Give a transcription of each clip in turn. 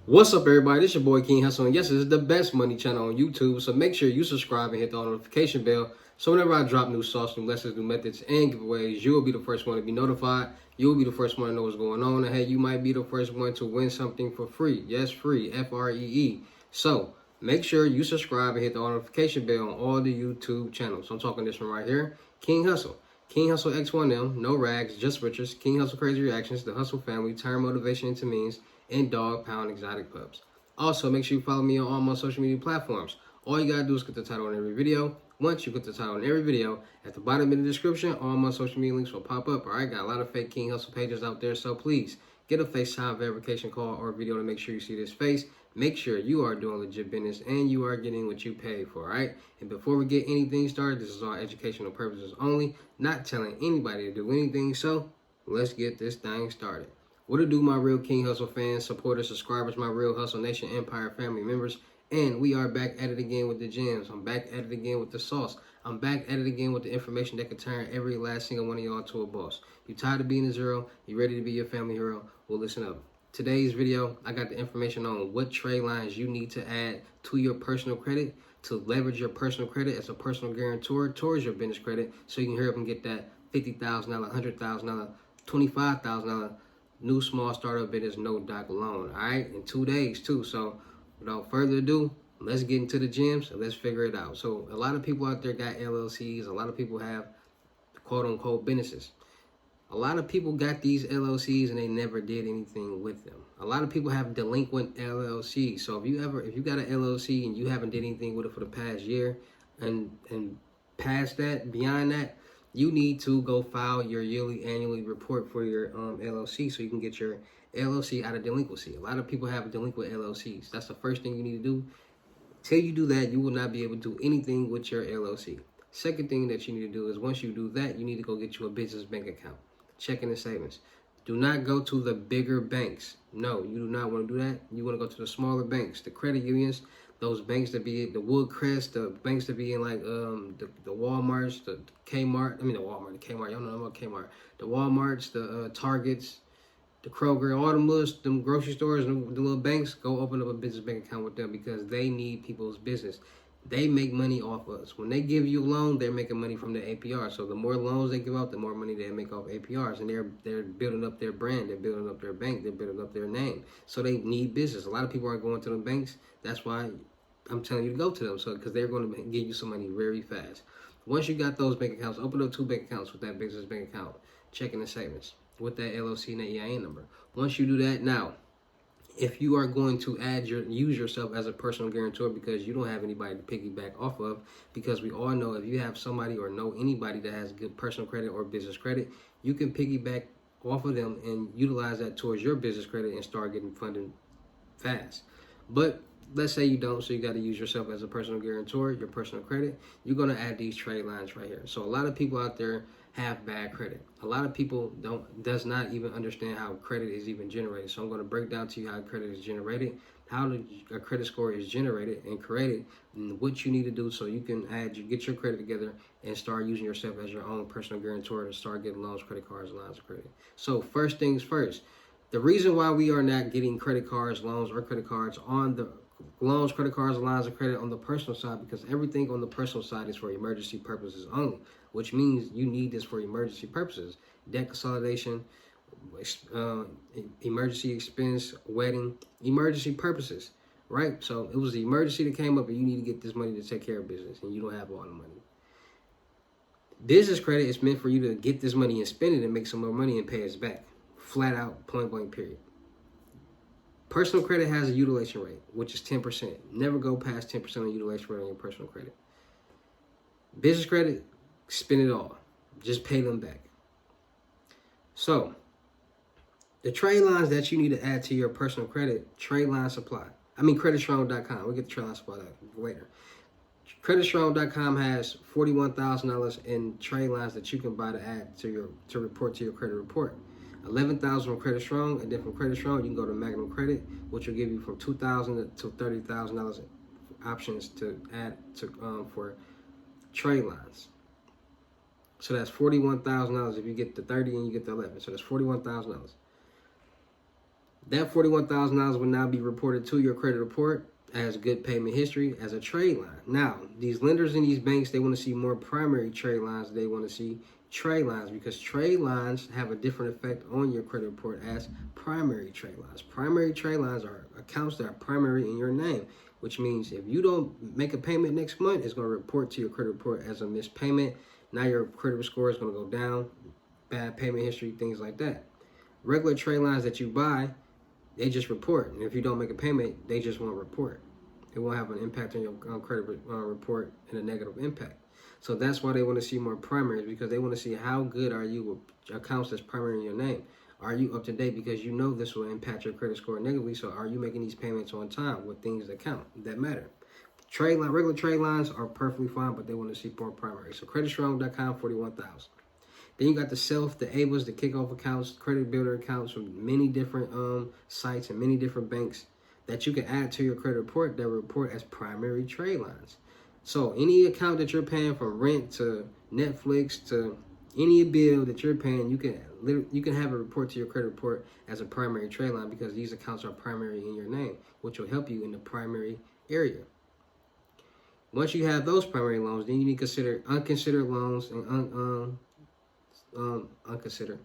What's up, everybody? This your boy King Hussle, and yes, this is the best money channel on YouTube. So make sure you subscribe and hit the notification bell, so whenever I drop new sauce, new lessons, new methods, and giveaways, you will be the first one to be notified. You will be the first one to know what's going on, and hey, you might be the first one to win something for free. Yes, free, Free. So make sure you subscribe and hit the notification bell on all the YouTube channels. So I'm talking this one right here, King Hussle. King Hussle X1M, no rags, just riches. King Hussle Crazy Reactions, the Hussle family, turn motivation into means, and Dog Pound Exotic Pups. Also, make sure you follow me on all my social media platforms. All you gotta do is click the title on every video. Once you click the title on every video, at the bottom of the description, all my social media links will pop up. Alright, got a lot of fake King Hussle pages out there, so please get a FaceTime verification call or video to make sure you see this face. Make sure you are doing legit business and you are getting what you paid for, alright? And before we get anything started, this is all educational purposes only, not telling anybody to do anything, so let's get this thing started. What it do, my real King Hussle fans, supporters, subscribers, my real Hussle Nation Empire family members, and we are back at it again with the gems. I'm back at it again with the sauce. I'm back at it again with the information that can turn every last single one of y'all to a boss. You tired of being a zero? You ready to be your family hero? Well, listen up. Today's video, I got the information on what trade lines you need to add to your personal credit to leverage your personal credit as a personal guarantor towards your business credit, so you can hurry up and get that $50,000, $100,000, $25,000 new small startup business no doc loan. All right, in 2 days too. So without further ado, let's get into the gems and let's figure it out. So a lot of people out there got LLCs. A lot of people have quote unquote businesses. A lot of people got these LLCs and they never did anything with them. A lot of people have delinquent LLCs. So if you got an LLC and you haven't did anything with it for the past year and past that, beyond that, you need to go file your annually report for your LLC so you can get your LLC out of delinquency. A lot of people have delinquent LLCs. That's the first thing you need to do. Till you do that, you will not be able to do anything with your LLC. Second thing that you need to do is once you do that, you need to go get you a business bank account, checking and savings. Do not go to the bigger banks. No, you do not want to do that. You want to go to the smaller banks, the credit unions, those banks that be the Woodcrest, the banks that be in like the Walmarts, the Kmart. I mean the Walmart, the Kmart. Y'all know about Kmart. The Walmarts, the Targets, the Kroger, all them grocery stores, the little banks. Go open up a business bank account with them because they need people's business. They make money off us. When they give you a loan, they're making money from the APR. So the more loans they give out, the more money they make off APRs. And they're building up their brand. They're building up their bank. They're building up their name. So they need business. A lot of people aren't going to the banks. That's why I'm telling you to go to them. So because they're going to give you some money very fast. Once you got those bank accounts, open up 2 bank accounts with that business bank account, checking and savings, with that LLC and that EIN number. Once you do that, now, if you are going to use yourself as a personal guarantor because you don't have anybody to piggyback off of, because we all know if you have somebody or know anybody that has good personal credit or business credit, you can piggyback off of them and utilize that towards your business credit and start getting funding fast. But let's say you don't, so you got to use yourself as a personal guarantor, your personal credit. You're going to add these trade lines right here. So a lot of people out there have bad credit. A lot of people does not even understand how credit is even generated. So I'm going to break down to you how credit is generated, how a credit score is generated and created, and what you need to do so you can get your credit together and start using yourself as your own personal guarantor to start getting loans, credit cards, and lines of credit. So first things first, the reason why we are not getting credit cards, loans, or credit cards on the loans, credit cards, and lines of credit on the personal side, because everything on the personal side is for emergency purposes only, which means you need this for emergency purposes. Debt consolidation, emergency expense, wedding, emergency purposes, right? So it was the emergency that came up and you need to get this money to take care of business and you don't have all the money. Business credit is meant for you to get this money and spend it and make some more money and pay us back. Flat out, point blank, period. Personal credit has a utilization rate, which is 10%. Never go past 10% on utilization rate on your personal credit. Business credit, spend it all. Just pay them back. So, the trade lines that you need to add to your personal credit, Tradeline Supply. Creditstrong.com. We'll get the Tradeline Supply later. Creditstrong.com has $41,000 in trade lines that you can buy to add to report to your credit report. 11,000 from Credit Strong, and then from Credit Strong, you can go to Magnum Credit, which will give you from $2,000 to $30,000 options to add to for trade lines. So that's $41,000 if you get the 30 and you get the 11. So that's $41,000. That $41,000 will now be reported to your credit report as good payment history as a trade line. Now, these lenders in these banks, they want to see more primary trade lines. They want to see trade lines because trade lines have a different effect on your credit report as primary trade lines. Primary trade lines are accounts that are primary in your name, which means if you don't make a payment next month, it's going to report to your credit report as a missed payment. Now your credit score is going to go down, bad payment history, things like that. Regular trade lines that you buy, they just report. And if you don't make a payment, they just won't report. It won't have an impact on your credit report and a negative impact. So that's why they want to see more primaries, because they want to see how good are you with accounts that's primary in your name. Are you up to date? Because you know this will impact your credit score negatively. So are you making these payments on time with things that count, that matter? Regular trade lines are perfectly fine, but they want to see more primary. So creditstrong.com, 41,000. Then you got the ABLs, the kickoff accounts, credit builder accounts from many different sites and many different banks that you can add to your credit report that report as primary trade lines. So any account that you're paying, from rent to Netflix to any bill that you're paying, you can have a report to your credit report as a primary trade line, because these accounts are primary in your name, which will help you in the primary area. Once you have those primary loans, then you need to consider unconsidered loans and unconsidered.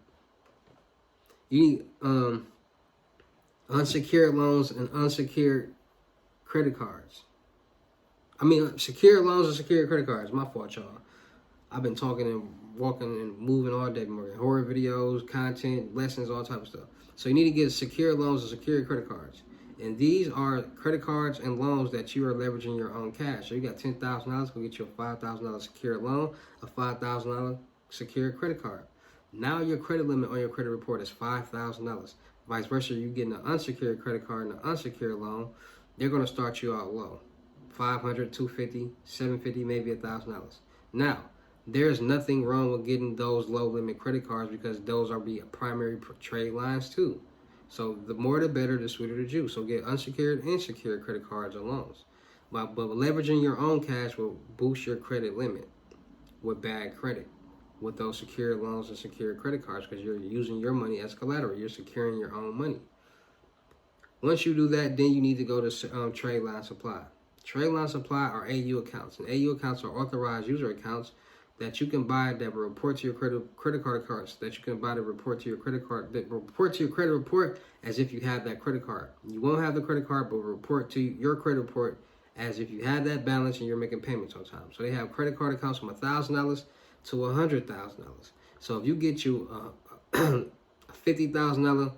You need unsecured loans and unsecured credit cards. Secured loans and secured credit cards. My fault, y'all. I've been talking and walking and moving all day, more horror videos, content, lessons, all type of stuff. So you need to get secured loans and secured credit cards. And these are credit cards and loans that you are leveraging your own cash. So you got $10,000, go get you a $5,000 secured loan, a $5,000 secured credit card. Now your credit limit on your credit report is $5,000. Vice versa, you getting an unsecured credit card and an unsecured loan, they're going to start you out low. $500, $250, $750, maybe $1,000. Now, there's nothing wrong with getting those low limit credit cards, because those are primary trade lines too. So the more the better, the sweeter the juice. So get unsecured and secured credit cards or loans. But leveraging your own cash will boost your credit limit with bad credit, with those secured loans and secured credit cards, because you're using your money as collateral. You're securing your own money. Once you do that, then you need to go to Tradeline Supply. Tradeline Supply are AU accounts, and AU accounts are authorized user accounts that you can buy that will report to your credit card cards, that you can buy to report to your credit card, that report to your credit report as if you have that credit card. You won't have the credit card, but report to your credit report as if you have that balance and you're making payments on time. So they have credit card accounts from $1,000 to $100,000. So if you get you a $50,000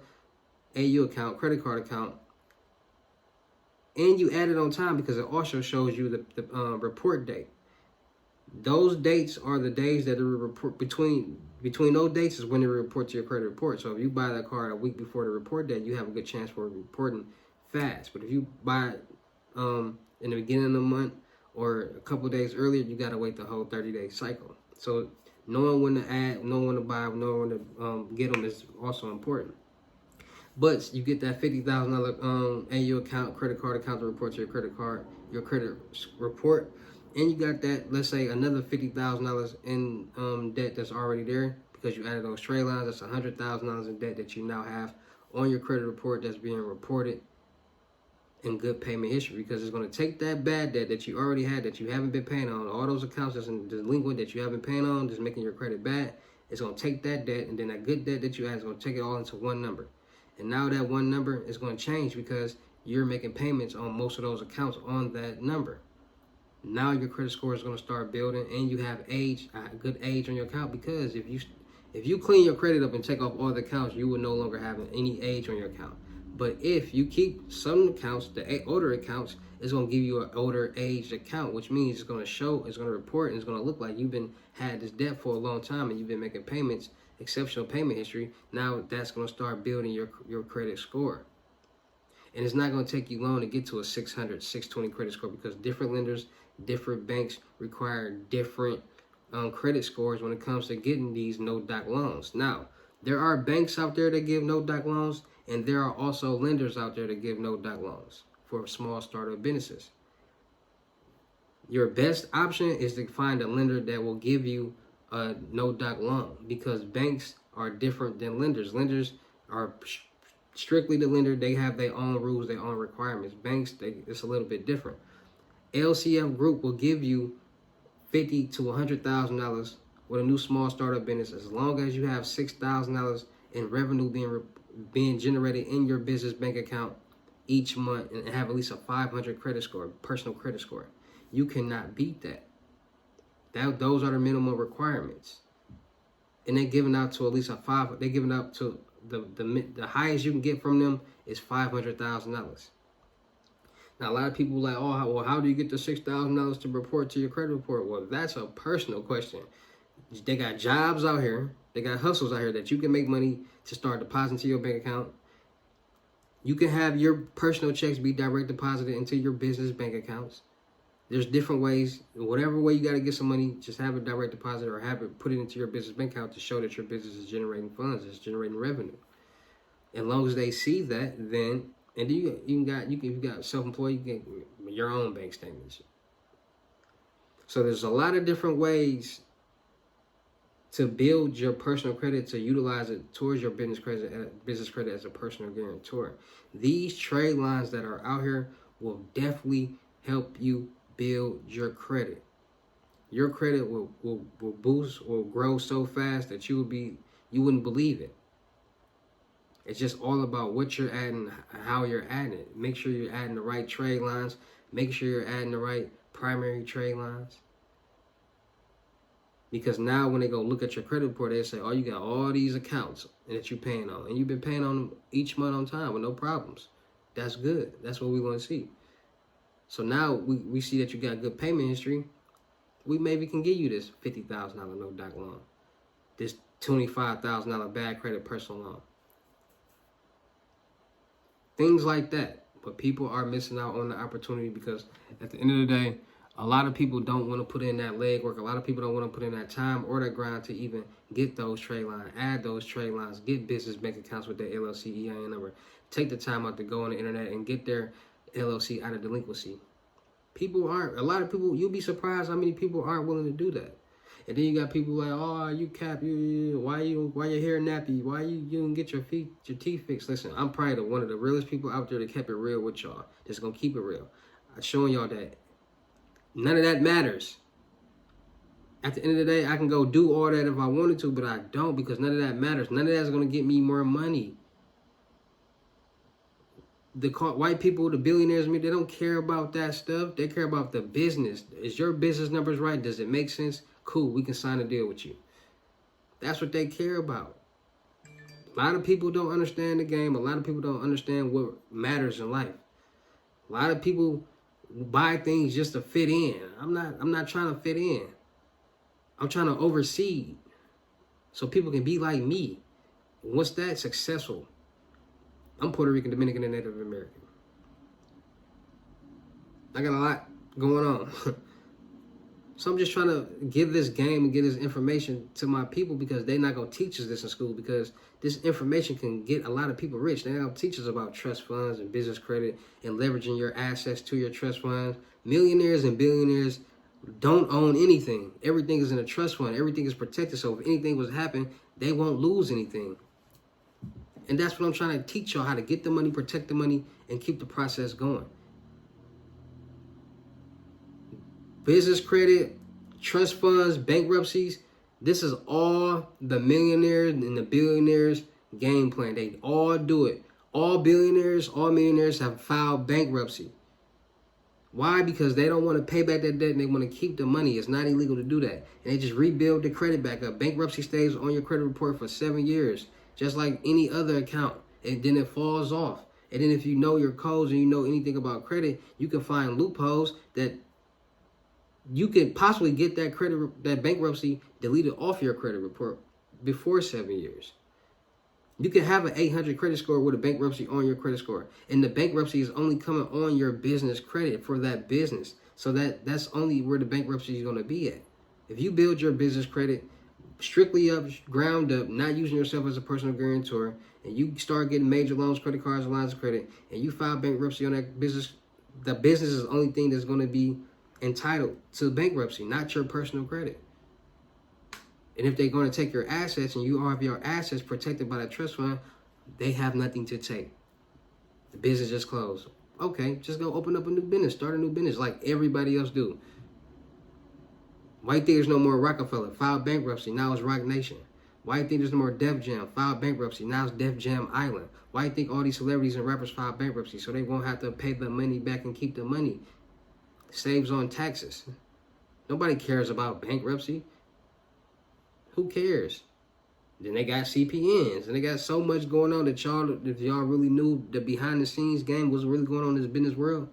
AU account, credit card account, and you add it on time, because it also shows you the report date. Those dates are the days that it report between those dates is when it report to your credit report. So if you buy that card a week before the report date, you have a good chance for reporting fast. But if you buy it in the beginning of the month or a couple of days earlier, you gotta wait the whole 30-day cycle. So knowing when to add, knowing when to buy, knowing when to get them is also important. But you get that $50,000 AU account, credit card account to report to your credit report. And you got that, let's say, another $50,000 in debt that's already there, because you added those trade lines. That's $100,000 in debt that you now have on your credit report that's being reported in good payment history, because it's going to take that bad debt that you already had, that you haven't been paying on, all those accounts that's delinquent that you haven't been paying on, just making your credit bad. It's going to take that debt, and then that good debt that you had is going to take it all into one number. And now that one number is going to change, because you're making payments on most of those accounts on that number. Now your credit score is going to start building, and you have a good age on your account, because if you clean your credit up and take off all the accounts, you will no longer have any age on your account. But if you keep some accounts, the older accounts, it's going to give you an older aged account, which means it's going to show, it's going to report, and it's going to look like you've had this debt for a long time and you've been making payments, exceptional payment history. Now that's going to start building your credit score. And it's not going to take you long to get to a 600, 620 credit score, because different lenders, different banks require different credit scores when it comes to getting these no-doc loans. Now, there are banks out there that give no-doc loans, and there are also lenders out there that give no-doc loans for small startup businesses. Your best option is to find a lender that will give you a no-doc loan, because banks are different than lenders. Lenders are strictly the lender. They have their own rules, their own requirements. Banks, it's a little bit different. LCF Group will give you $50,000 to $100,000 with a new small startup business, as long as you have $6,000 in revenue being generated in your business bank account each month, and have at least a 500 credit score, personal credit score. You cannot beat that. Those are the minimum requirements, and they're giving out to at least a five. They're giving out to the highest you can get from them is $500,000. Now, a lot of people are like, oh, well, how do you get the $6,000 to report to your credit report? Well, that's a personal question. They got jobs out here. They got hustles out here that you can make money to start depositing to your bank account. You can have your personal checks be direct deposited into your business bank accounts. There's different ways. Whatever way you got to get some money, just have it direct deposit or have it put it into your business bank account to show that your business is generating funds, it's generating revenue. As long as they see that, then, and then you got self-employed, you get your own bank statements. So there's a lot of different ways to build your personal credit, to utilize it towards your business credit as a personal guarantor. These trade lines that are out here will definitely help you build your credit. Your credit will boost, will grow so fast that you wouldn't believe it. It's just all about what you're adding, how you're adding it. Make sure you're adding the right trade lines. Make sure you're adding the right primary trade lines. Because now when they go look at your credit report, they say, oh, you got all these accounts that you're paying on. And you've been paying on them each month on time with no problems. That's good. That's what we want to see. So now we see that you got good payment history. We maybe can give you this $50,000 no doc loan. This $25,000 bad credit personal loan. Things like that. But people are missing out on the opportunity because at the end of the day, a lot of people don't want to put in that legwork. A lot of people don't want to put in that time or that grind to even get those trade lines, add those trade lines, get business bank accounts with their LLC EIN number. Take the time out to go on the internet and get their LLC out of delinquency. A lot of people, you'll be surprised how many people aren't willing to do that. And then you got people like, oh, you cap, why your hair nappy? Why you didn't get your teeth fixed? Listen, I'm probably one of the realest people out there that kept it real with y'all. Just gonna keep it real. I'm showing y'all that none of that matters. At the end of the day, I can go do all that if I wanted to, but I don't, because none of that matters. None of that's gonna get me more money. The white people, the billionaires, they don't care about that stuff. They care about the business. Is your business numbers right? Does it make sense? Cool, we can sign a deal with you. That's what they care about. A lot of people don't understand the game. A lot of people don't understand what matters in life. A lot of people buy things just to fit in. I'm not trying to fit in. I'm trying to oversee so people can be like me. What's that? Successful. I'm Puerto Rican, Dominican, and Native American. I got a lot going on. So I'm just trying to give this game and get this information to my people, because they're not going to teach us this in school, because this information can get a lot of people rich. They're going to teach us about trust funds and business credit and leveraging your assets to your trust funds. Millionaires and billionaires don't own anything. Everything is in a trust fund. Everything is protected. So if anything was to happen, they won't lose anything. And that's what I'm trying to teach y'all, how to get the money, protect the money, and keep the process going. Business credit, trust funds, bankruptcies. This is all the millionaires and the billionaires' game plan. They all do it. All billionaires, all millionaires have filed bankruptcy. Why? Because they don't want to pay back that debt and they want to keep the money. It's not illegal to do that. And they just rebuild the credit back up. Bankruptcy stays on your credit report for 7 years, just like any other account. And then it falls off. And then if you know your codes and you know anything about credit, you can find loopholes that you could possibly get that bankruptcy deleted off your credit report before 7 years. You can have an 800 credit score with a bankruptcy on your credit score, and the bankruptcy is only coming on your business credit for that business. So that's only where the bankruptcy is going to be at. If you build your business credit strictly up, ground up, not using yourself as a personal guarantor, and you start getting major loans, credit cards, and lines of credit, and you file bankruptcy on that business, the business is the only thing that's going to be entitled to bankruptcy, not your personal credit. And if they're going to take your assets and you have your assets protected by that trust fund, They have nothing to take. The business just closed. Okay, just go open up a new business, start a new business like everybody else do. Why you think there's no more Rockefeller? Filed bankruptcy, now it's Rock Nation. Why you think there's no more Def Jam? Filed bankruptcy, now it's Def Jam Island. Why you think all these celebrities and rappers filed bankruptcy? So they won't have to pay the money back and keep the money. Saves on taxes. Nobody cares about bankruptcy. Who cares? Then they got CPNs, and they got so much going on that if y'all really knew the behind the scenes game was really going on in this business world,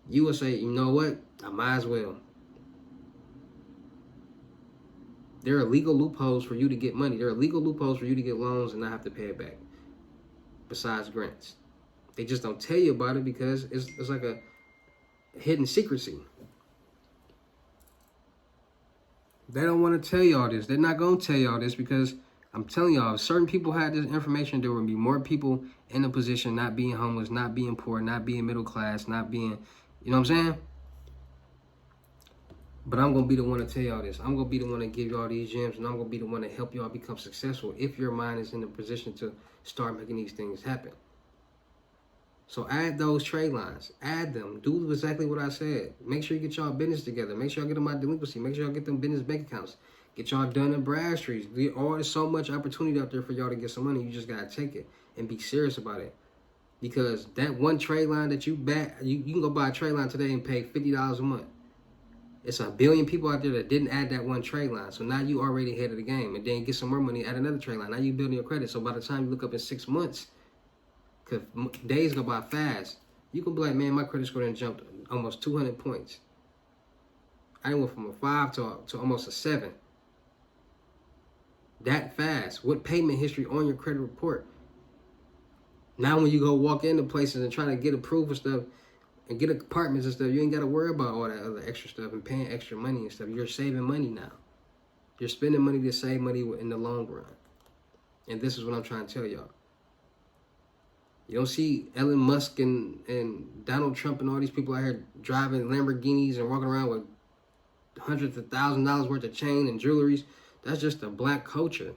you would say, you know what? I might as well. There are legal loopholes for you to get money. There are legal loopholes for you to get loans and not have to pay it back. Besides grants. They just don't tell you about it because it's like a hidden secrecy. They don't want to tell y'all this. They're not going to tell y'all this because I'm telling y'all, if certain people had this information, there would be more people in a position not being homeless, not being poor, not being middle class, not being, you know what I'm saying? But I'm going to be the one to tell y'all this. I'm going to be the one to give y'all these gems, and I'm going to be the one to help y'all become successful if your mind is in a position to start making these things happen. So add those trade lines. Add them. Do exactly what I said. Make sure you get y'all business together. Make sure y'all get them out delinquency. Make sure y'all get them business bank accounts. Get y'all done in Bradstreets. There's so much opportunity out there for y'all to get some money. You just got to take it and be serious about it. Because that one trade line that you back, you can go buy a trade line today and pay $50 a month. It's a billion people out there that didn't add that one trade line. So now you already ahead of the game. And then get some more money, add another trade line. Now you building your credit. So by the time you look up in 6 months, because days go by fast, you can be like, man, my credit score done jumped almost 200 points. I went from a 5 to almost a 7. That fast. What payment history on your credit report? Now when you go walk into places and try to get approved for stuff and get apartments and stuff, you ain't got to worry about all that other extra stuff and paying extra money and stuff. You're saving money now. You're spending money to save money in the long run. And this is what I'm trying to tell y'all. You don't see Elon Musk and Donald Trump and all these people out here driving Lamborghinis and walking around with hundreds of $1,000s worth of chain and jewelries. That's just a black culture.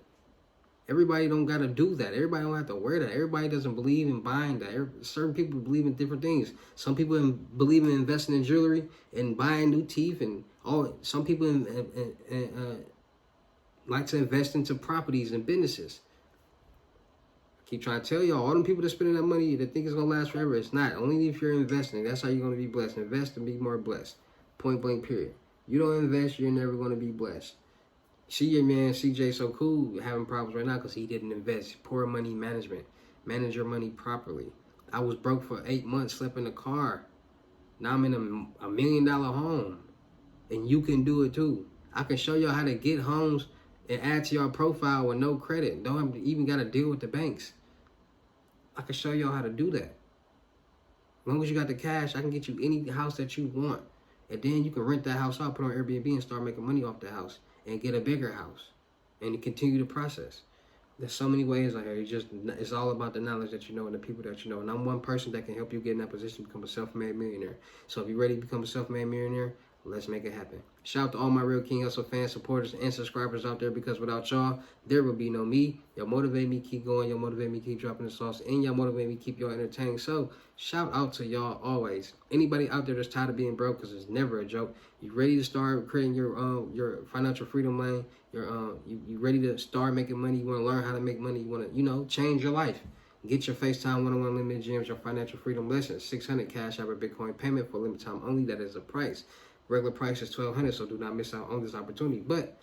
Everybody don't got to do that. Everybody don't have to wear that. Everybody doesn't believe in buying that. Certain people believe in different things. Some people believe in investing in jewelry and buying new teeth and all. Some people like to invest into properties and businesses. Keep trying to tell y'all, all them people that spending that money that think it's going to last forever, it's not. Only if you're investing. That's how you're going to be blessed. Invest and be more blessed. Point blank, period. You don't invest, you're never going to be blessed. See your man, CJ So Cool, having problems right now because he didn't invest. Poor money management. Manage your money properly. I was broke for 8 months, slept in a car. Now I'm in a $1 million home. And you can do it too. I can show y'all how to get homes and add to your profile with no credit. Don't even got to deal with the banks. I can show y'all how to do that. As long as you got the cash, I can get you any house that you want. And then you can rent that house out, put on Airbnb, and start making money off the house. And get a bigger house. And continue the process. There's so many ways out here. It's all about the knowledge that you know and the people that you know. And I'm one person that can help you get in that position to become a self-made millionaire. So if you're ready to become a self-made millionaire, let's make it happen. Shout out to all my Real King Hussle fans, supporters, and subscribers out there, because without y'all, there would be no me. Y'all motivate me, keep going. Y'all motivate me, keep dropping the sauce. And y'all motivate me, keep y'all entertained. So shout out to y'all always. Anybody out there that's tired of being broke, because it's never a joke. You ready to start creating your financial freedom lane? You ready to start making money? You want to learn how to make money? You want to, change your life. Get your FaceTime one-on-one limited gems, your financial freedom lessons. 600 cash out of Bitcoin payment for limited time only. That is the price. Regular price is $1,200, so do not miss out on this opportunity. But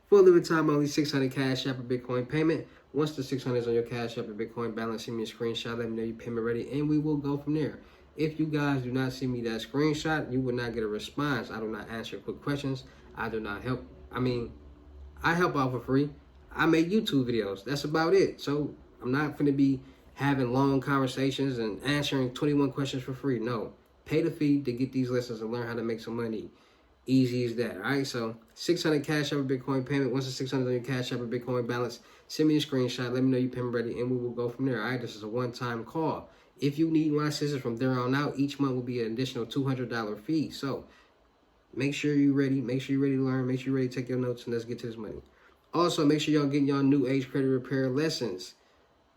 for limited time only, 600 cash app or Bitcoin payment. Once the 600 is on your cash app or Bitcoin balance, send me a screenshot. Let me know your payment ready, and we will go from there. If you guys do not send me that screenshot, you will not get a response. I do not answer quick questions. I do not help. I help out for free. I make YouTube videos. That's about it. So I'm not going to be having long conversations and answering 21 questions for free. No. Pay the fee to get these lessons and learn how to make some money. Easy as that, all right? So 600 cash app or Bitcoin payment. Once the 600 on your cash app or Bitcoin balance, send me a screenshot. Let me know your payment ready, and we will go from there, all right? This is a one-time call. If you need my assistance from there on out, each month will be an additional $200 fee. So make sure you're ready. Make sure you're ready to learn. Make sure you're ready to take your notes, and let's get to this money. Also, make sure y'all getting y'all new age credit repair lessons.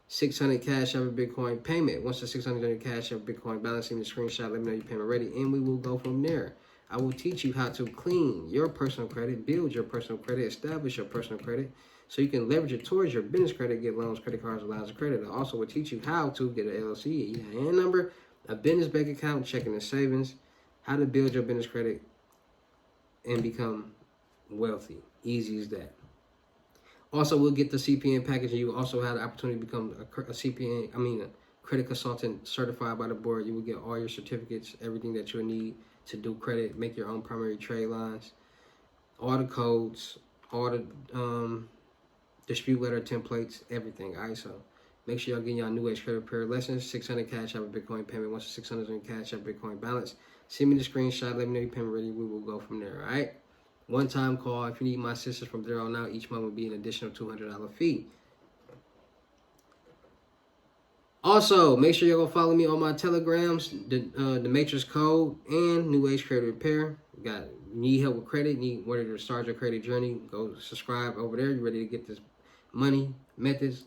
600 cash out of Bitcoin payment. Once the 600 on your cash out of Bitcoin balance, send me a screenshot, let me know your payment ready, and we will go from there. I will teach you how to clean your personal credit, build your personal credit, establish your personal credit, so you can leverage it towards your business credit, get loans, credit cards, and lines of credit. I also will teach you how to get an LLC, a EIN number, a business bank account, checking and savings, how to build your business credit and become wealthy. Easy as that. Also, we'll get the CPN package, and you will also have the opportunity to become a CPN, a credit consultant certified by the board. You will get all your certificates, everything that you'll need to do credit, make your own primary trade lines, all the codes, all the dispute letter templates, everything. All right, so make sure y'all get y'all new age credit repair lessons. 600 cash out of Bitcoin payment. Once the 600 on cash out Bitcoin balance, send me the screenshot. Let me know your payment ready. We will go from there. All right. One-time call. If you need my assistance from there on out, each month will be an additional $200 fee. Also, make sure y'all go follow me on my telegrams, the Matrix Code, and New Age Credit Repair. Need help with credit, ready to start your credit journey, go subscribe over there. You ready to get this money, methods,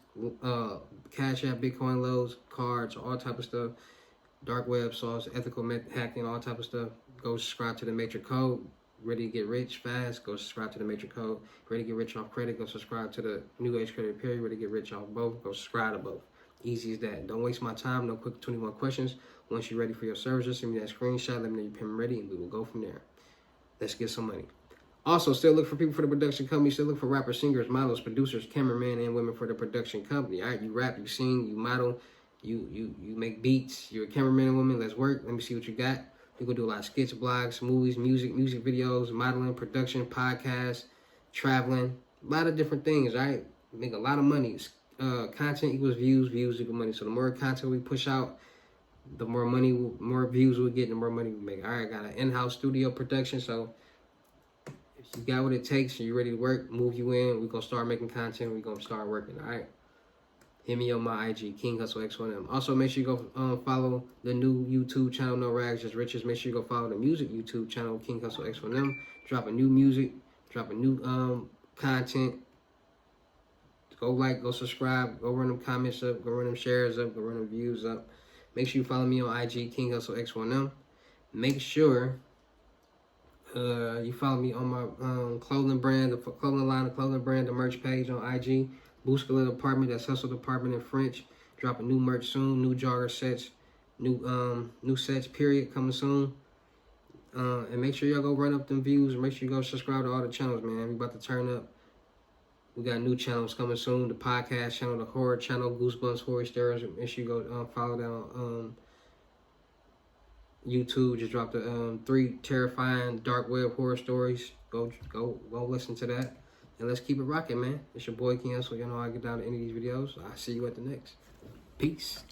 cash app, Bitcoin loads, cards, all type of stuff, dark web sauce, ethical hacking, all type of stuff. Go subscribe to the Matrix Code. Ready to get rich fast, go subscribe to the Matrix Code. Ready to get rich off credit, go subscribe to the New Age Credit Repair. Ready to get rich off both, go subscribe to both. Easy as that. Don't waste my time. No quick 21 questions. Once you're ready for your services, send me that screenshot. Let me know your payment ready, and we will go from there. Let's get some money. Also, still look for people for the production company. Still look for rappers, singers, models, producers, cameramen, and women for the production company. All right, you rap, you sing, you model, you make beats. You're a cameraman and woman. Let's work. Let me see what you got. We're going to do a lot of skits, blogs, movies, music videos, modeling, production, podcasts, traveling, a lot of different things, right? Make a lot of money. Content equals views, views equal money. So the more content we push out, the more money, more views we'll get, and the more money we make. All right, got an in-house studio production, so if you got what it takes and you're ready to work, move you in. We're going to start making content. We're going to start working, all right? Hit me on my IG, King Hussle X1M. Also, make sure you go follow the new YouTube channel, No Rags, Just Riches. Make sure you go follow the music YouTube channel, King Hussle X1M. Dropping new music, dropping new content. Go like, go subscribe, go run them comments up, go run them shares up, go run them views up. Make sure you follow me on IG, King Hussle X1M. Make sure you follow me on my clothing brand, the clothing line, the clothing brand, the merch page on IG. Bousculette Department, that's Hussle Department in French. Dropping new merch soon, new jogger sets, new sets, period, coming soon. And make sure y'all go run up them views. Make sure you go subscribe to all the channels, man. We about to turn up. We got new channels coming soon. The podcast channel, the horror channel, Goosebumps Horror Stories. Make sure you go follow that on YouTube. Just dropped the 3 terrifying dark web horror stories. Go listen to that. And let's keep it rocking, man. It's your boy King Hussle. Y'all know I get down to any of these videos. I'll see you at the next. Peace.